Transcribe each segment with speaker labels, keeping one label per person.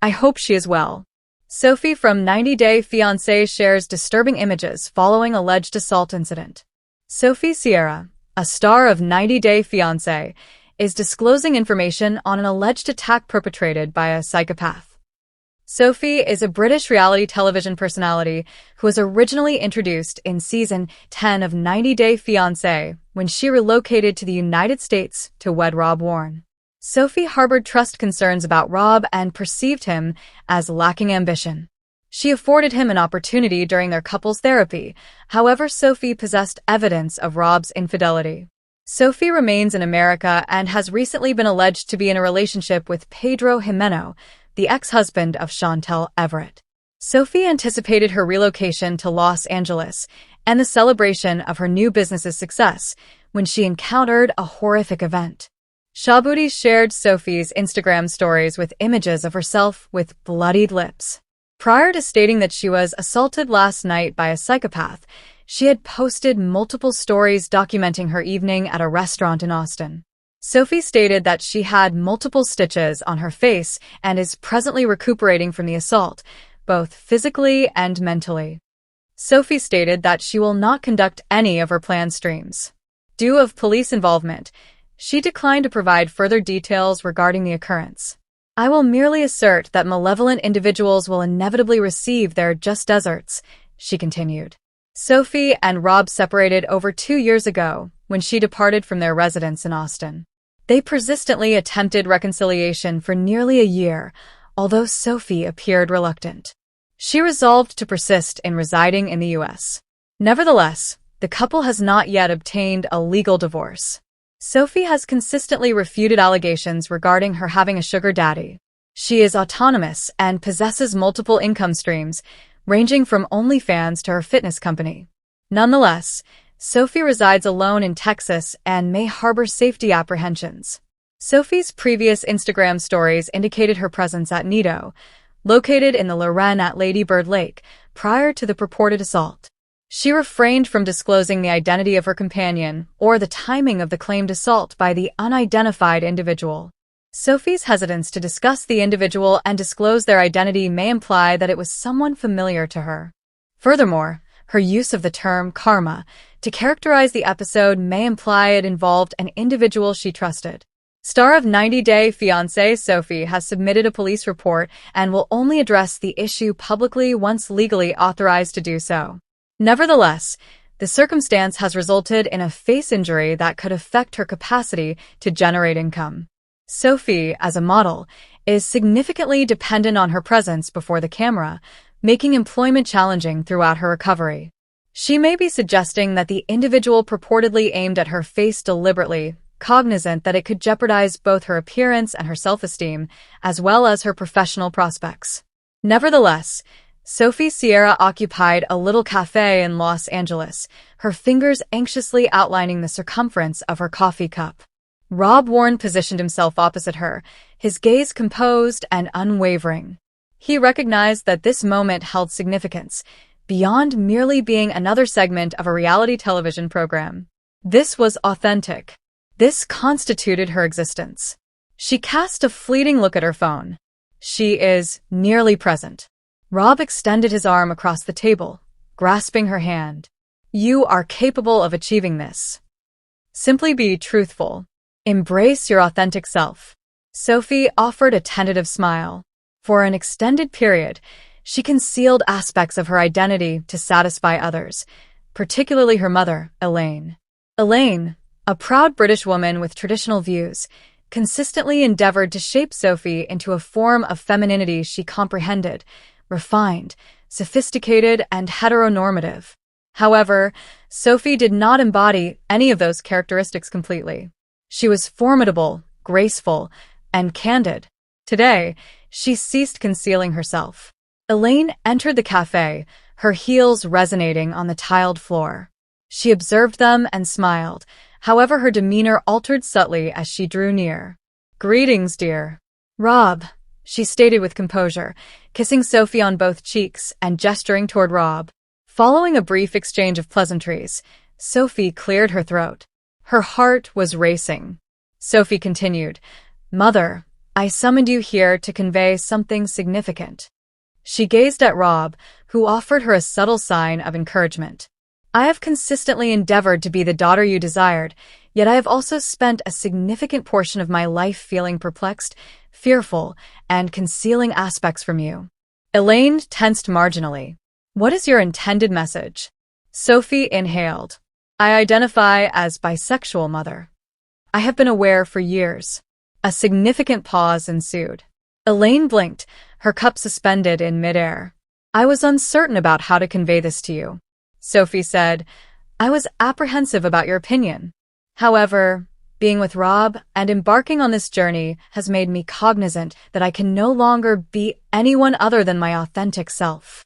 Speaker 1: I hope she is well. Sophie from 90 Day Fiancé shares disturbing images following alleged assault incident. Sophie Sierra, a star of 90 Day Fiancé, is disclosing information on an alleged attack perpetrated by a psychopath. Sophie is a British reality television personality who was originally introduced in season 10 of 90 Day Fiancé when she relocated to the United States to wed Rob Warren. Sophie harbored trust concerns about Rob and perceived him as lacking ambition. She afforded him an opportunity during their couples therapy. However, Sophie possessed evidence of Rob's infidelity. Sophie remains in America and has recently been alleged to be in a relationship with Pedro Jimeno, the ex-husband of Chantel Everett. Sophie anticipated her relocation to Los Angeles and the celebration of her new business's success when she encountered a horrific event. Shabuti shared Sophie's Instagram stories with images of herself with bloodied lips. Prior to stating that she was assaulted last night by a psychopath, she had posted multiple stories documenting her evening at a restaurant in Austin. Sophie stated that she had multiple stitches on her face and is presently recuperating from the assault, both physically and mentally. Sophie stated that she will not conduct any of her planned streams. Due of police involvement, she declined to provide further details regarding the occurrence. I will merely assert that malevolent individuals will inevitably receive their just desserts, she continued. Sophie and Rob separated over 2 years ago when she departed from their residence in Austin. They persistently attempted reconciliation for nearly a year, although Sophie appeared reluctant. She resolved to persist in residing in the U.S. Nevertheless, the couple has not yet obtained a legal divorce. Sophie has consistently refuted allegations regarding her having a sugar daddy. She is autonomous and possesses multiple income streams, ranging from OnlyFans to her fitness company. Nonetheless, Sophie resides alone in Texas and may harbor safety apprehensions. Sophie's previous Instagram stories indicated her presence at Nido, located in the Lorraine at Lady Bird Lake, prior to the purported assault. She refrained from disclosing the identity of her companion or the timing of the claimed assault by the unidentified individual. Sophie's hesitance to discuss the individual and disclose their identity may imply that it was someone familiar to her. Furthermore, her use of the term karma to characterize the episode may imply it involved an individual she trusted. Star of 90 Day Fiancé Sophie has submitted a police report and will only address the issue publicly once legally authorized to do so. Nevertheless, the circumstance has resulted in a face injury that could affect her capacity to generate income. Sophie, as a model, is significantly dependent on her presence before the camera, making employment challenging throughout her recovery. She may be suggesting that the individual purportedly aimed at her face deliberately, cognizant that it could jeopardize both her appearance and her self-esteem, as well as her professional prospects. Nevertheless, Sophie Sierra occupied a little cafe in Los Angeles, her fingers anxiously outlining the circumference of her coffee cup. Rob Warren positioned himself opposite her, his gaze composed and unwavering. He recognized that this moment held significance, beyond merely being another segment of a reality television program. This was authentic. This constituted her existence. She cast a fleeting look at her phone. She is nearly present. Rob extended his arm across the table, grasping her hand. You are capable of achieving this. Simply be truthful. Embrace your authentic self. Sophie offered a tentative smile. For an extended period, she concealed aspects of her identity to satisfy others, particularly her mother, Elaine. Elaine, a proud British woman with traditional views, consistently endeavored to shape Sophie into a form of femininity she comprehended, refined, sophisticated, and heteronormative. However, Sophie did not embody any of those characteristics completely. She was formidable, graceful, and candid. Today, she ceased concealing herself. Elaine entered the cafe, her heels resonating on the tiled floor. She observed them and smiled, however her demeanor altered subtly as she drew near. Greetings, dear. Rob, she stated with composure, kissing Sophie on both cheeks and gesturing toward Rob. Following a brief exchange of pleasantries, Sophie cleared her throat. Her heart was racing. Sophie continued, Mother, I summoned you here to convey something significant. She gazed at Rob, who offered her a subtle sign of encouragement. I have consistently endeavored to be the daughter you desired, yet I have also spent a significant portion of my life feeling perplexed, fearful, and concealing aspects from you. Elaine tensed marginally. What is your intended message? Sophie inhaled. I identify as bisexual, mother. I have been aware for years. A significant pause ensued. Elaine blinked, her cup suspended in midair. I was uncertain about how to convey this to you. Sophie said, I was apprehensive about your opinion. However, being with Rob and embarking on this journey has made me cognizant that I can no longer be anyone other than my authentic self.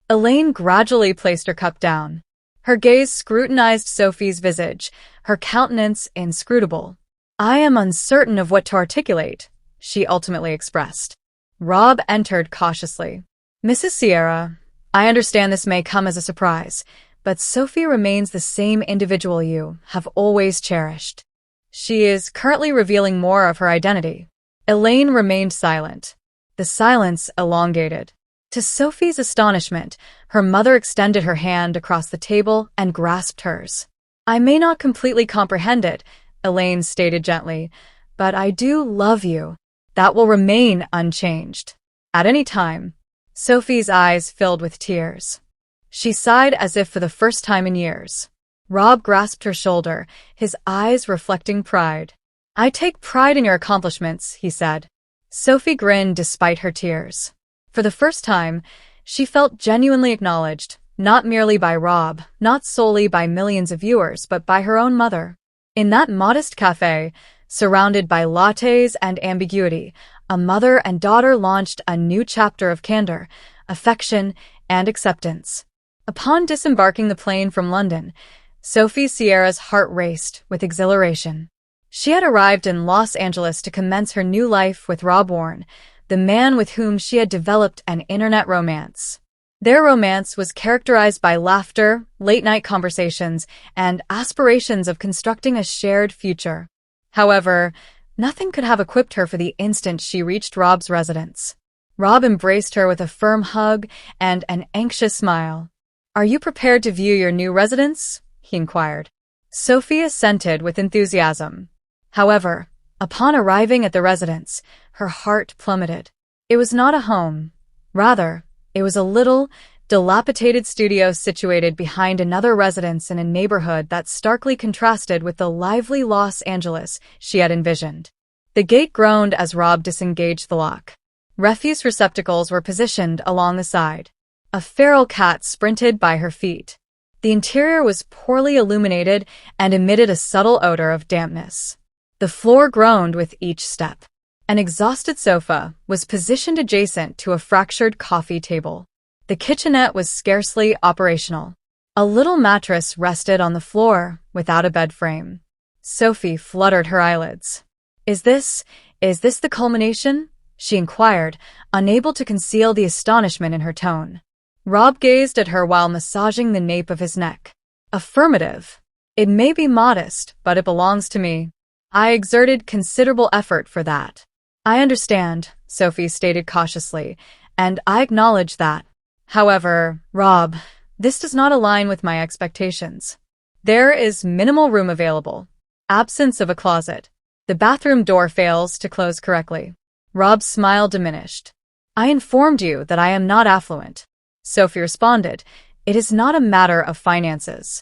Speaker 1: Elaine gradually placed her cup down. Her gaze scrutinized Sophie's visage, her countenance inscrutable. I am uncertain of what to articulate, she ultimately expressed. Rob entered cautiously. Mrs. Sierra, I understand this may come as a surprise, but Sophie remains the same individual you have always cherished. She is currently revealing more of her identity. Elaine remained silent. The silence elongated. To Sophie's astonishment, her mother extended her hand across the table and grasped hers. I may not completely comprehend it, Elaine stated gently, but I do love you. That will remain unchanged. At any time. Sophie's eyes filled with tears. She sighed as if for the first time in years. Rob grasped her shoulder, his eyes reflecting pride. I take pride in your accomplishments, he said. Sophie grinned despite her tears. For the first time, she felt genuinely acknowledged, not merely by Rob, not solely by millions of viewers, but by her own mother. In that modest cafe, surrounded by lattes and ambiguity, a mother and daughter launched a new chapter of candor, affection, and acceptance. Upon disembarking the plane from London, Sophie Sierra's heart raced with exhilaration. She had arrived in Los Angeles to commence her new life with Rob Warren, the man with whom she had developed an internet romance. Their romance was characterized by laughter, late-night conversations, and aspirations of constructing a shared future. However, nothing could have equipped her for the instant she reached Rob's residence. Rob embraced her with a firm hug and an anxious smile. Are you prepared to view your new residence? He inquired. Sophie assented with enthusiasm. However, upon arriving at the residence, her heart plummeted. It was not a home. Rather, it was a little, dilapidated studio situated behind another residence in a neighborhood that starkly contrasted with the lively Los Angeles she had envisioned. The gate groaned as Rob disengaged the lock. Refuse receptacles were positioned along the side. A feral cat sprinted by her feet. The interior was poorly illuminated and emitted a subtle odor of dampness. The floor groaned with each step. An exhausted sofa was positioned adjacent to a fractured coffee table. The kitchenette was scarcely operational. A little mattress rested on the floor without a bed frame. Sophie fluttered her eyelids. Is this the culmination? She inquired, unable to conceal the astonishment in her tone. Rob gazed at her while massaging the nape of his neck. Affirmative. It may be modest, but it belongs to me. I exerted considerable effort for that. I understand, Sophie stated cautiously, and I acknowledge that. However, Rob, this does not align with my expectations. There is minimal room available. Absence of a closet. The bathroom door fails to close correctly. Rob's smile diminished. I informed you that I am not affluent. Sophie responded, it is not a matter of finances.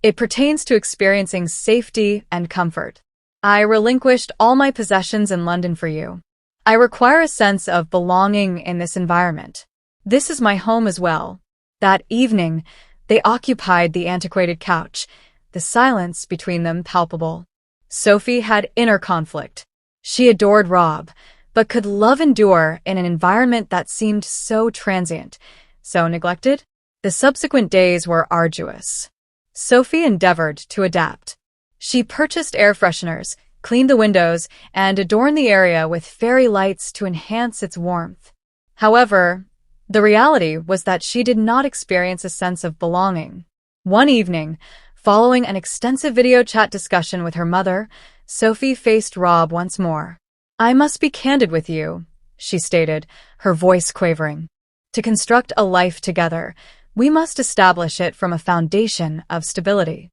Speaker 1: It pertains to experiencing safety and comfort. I relinquished all my possessions in London for you. I require a sense of belonging in this environment. This is my home as well. That evening, they occupied the antiquated couch, the silence between them palpable. Sophie had inner conflict. She adored Rob, but could love endure in an environment that seemed so transient, so neglected? The subsequent days were arduous. Sophie endeavored to adapt. She purchased air fresheners, cleaned the windows, and adorned the area with fairy lights to enhance its warmth. However, the reality was that she did not experience a sense of belonging. One evening, following an extensive video chat discussion with her mother, Sophie faced Rob once more. I must be candid with you, she stated, her voice quavering. To construct a life together, we must establish it from a foundation of stability.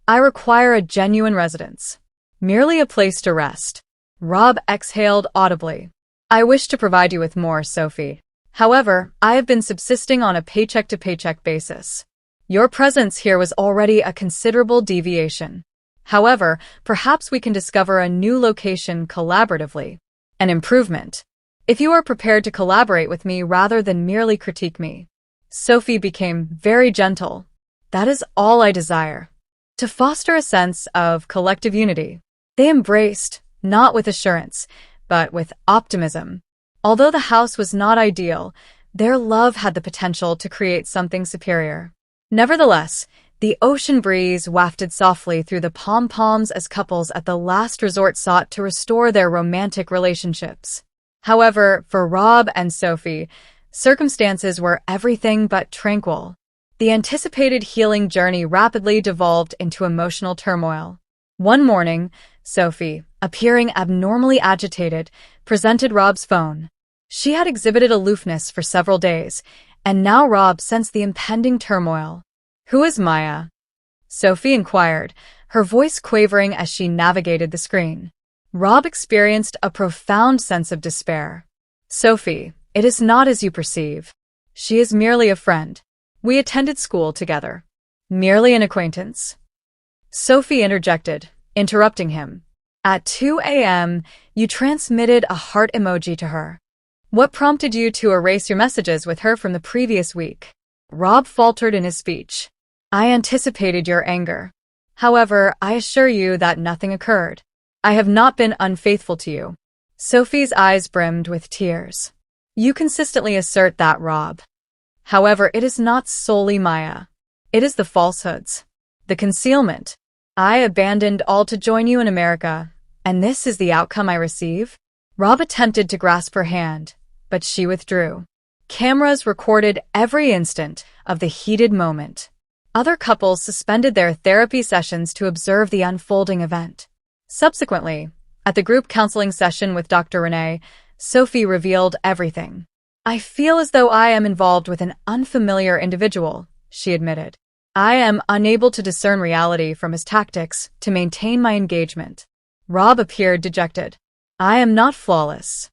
Speaker 1: I require a genuine residence, merely a place to rest. Rob exhaled audibly. I wish to provide you with more, Sophie. However, I have been subsisting on a paycheck-to-paycheck basis. Your presence here was already a considerable deviation. However, perhaps we can discover a new location collaboratively. An improvement. If you are prepared to collaborate with me rather than merely critique me. Sophie became very gentle. That is all I desire. To foster a sense of collective unity. They embraced, not with assurance, but with optimism. Although the house was not ideal, their love had the potential to create something superior. Nevertheless, the ocean breeze wafted softly through the pom-poms as couples at the last resort sought to restore their romantic relationships. However, for Rob and Sophie, circumstances were everything but tranquil. The anticipated healing journey rapidly devolved into emotional turmoil. One morning, Sophie, appearing abnormally agitated, presented Rob's phone. She had exhibited aloofness for several days, and now Rob sensed the impending turmoil. Who is Maya? Sophie inquired, her voice quavering as she navigated the screen. Rob experienced a profound sense of despair. Sophie, it is not as you perceive. She is merely a friend. We attended school together. Merely an acquaintance. Sophie interjected, interrupting him. At 2 a.m., you transmitted a heart emoji to her. What prompted you to erase your messages with her from the previous week? Rob faltered in his speech. I anticipated your anger. However, I assure you that nothing occurred. I have not been unfaithful to you. Sophie's eyes brimmed with tears. You consistently assert that, Rob. However, it is not solely Maya. It is the falsehoods. The concealment. I abandoned all to join you in America, and this is the outcome I receive? Rob attempted to grasp her hand, but she withdrew. Cameras recorded every instant of the heated moment. Other couples suspended their therapy sessions to observe the unfolding event. Subsequently, at the group counseling session with Dr. Renee, Sophie revealed everything. I feel as though I am involved with an unfamiliar individual, she admitted. I am unable to discern reality from his tactics to maintain my engagement. Rob appeared dejected. I am not flawless.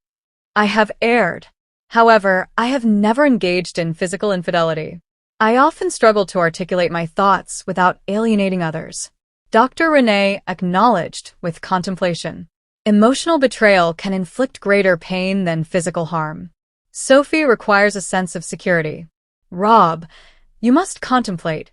Speaker 1: I have erred. However, I have never engaged in physical infidelity. I often struggle to articulate my thoughts without alienating others. Dr. Renee acknowledged with contemplation. Emotional betrayal can inflict greater pain than physical harm. Sophie requires a sense of security. Rob, you must contemplate.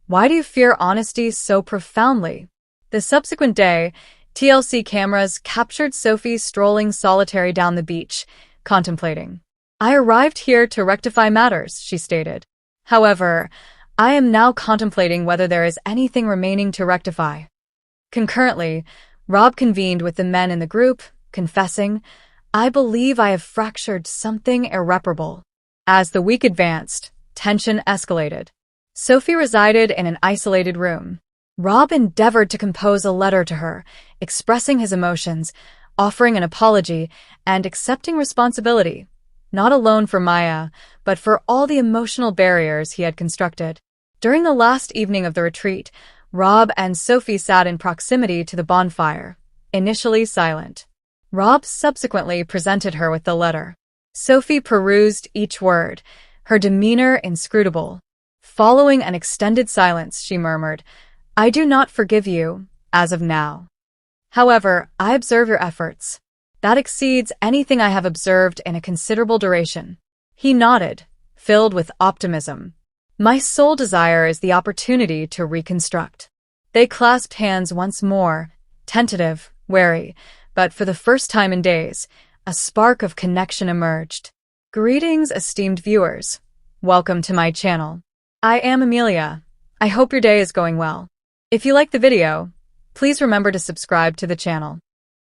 Speaker 1: Why do you fear honesty so profoundly? The subsequent day, TLC cameras captured Sophie strolling solitary down the beach, contemplating. I arrived here to rectify matters, she stated. However, I am now contemplating whether there is anything remaining to rectify. Concurrently, Rob convened with the men in the group, confessing, I believe I have fractured something irreparable. As the week advanced, tension escalated. Sophie resided in an isolated room. Rob endeavored to compose a letter to her, expressing his emotions, offering an apology, and accepting responsibility, not alone for Maya, but for all the emotional barriers he had constructed. During the last evening of the retreat, Rob and Sophie sat in proximity to the bonfire, initially silent. Rob subsequently presented her with the letter. Sophie perused each word, her demeanor inscrutable. Following an extended silence, she murmured, I do not forgive you, as of now. However, I observe your efforts. That exceeds anything I have observed in a considerable duration. He nodded, filled with optimism. My sole desire is the opportunity to reconstruct. They clasped hands once more, tentative, wary, but for the first time in days, a spark of connection emerged. Greetings, esteemed viewers. Welcome to my channel. I am Amelia. I hope your day is going well. If you like the video, please remember to subscribe to the channel.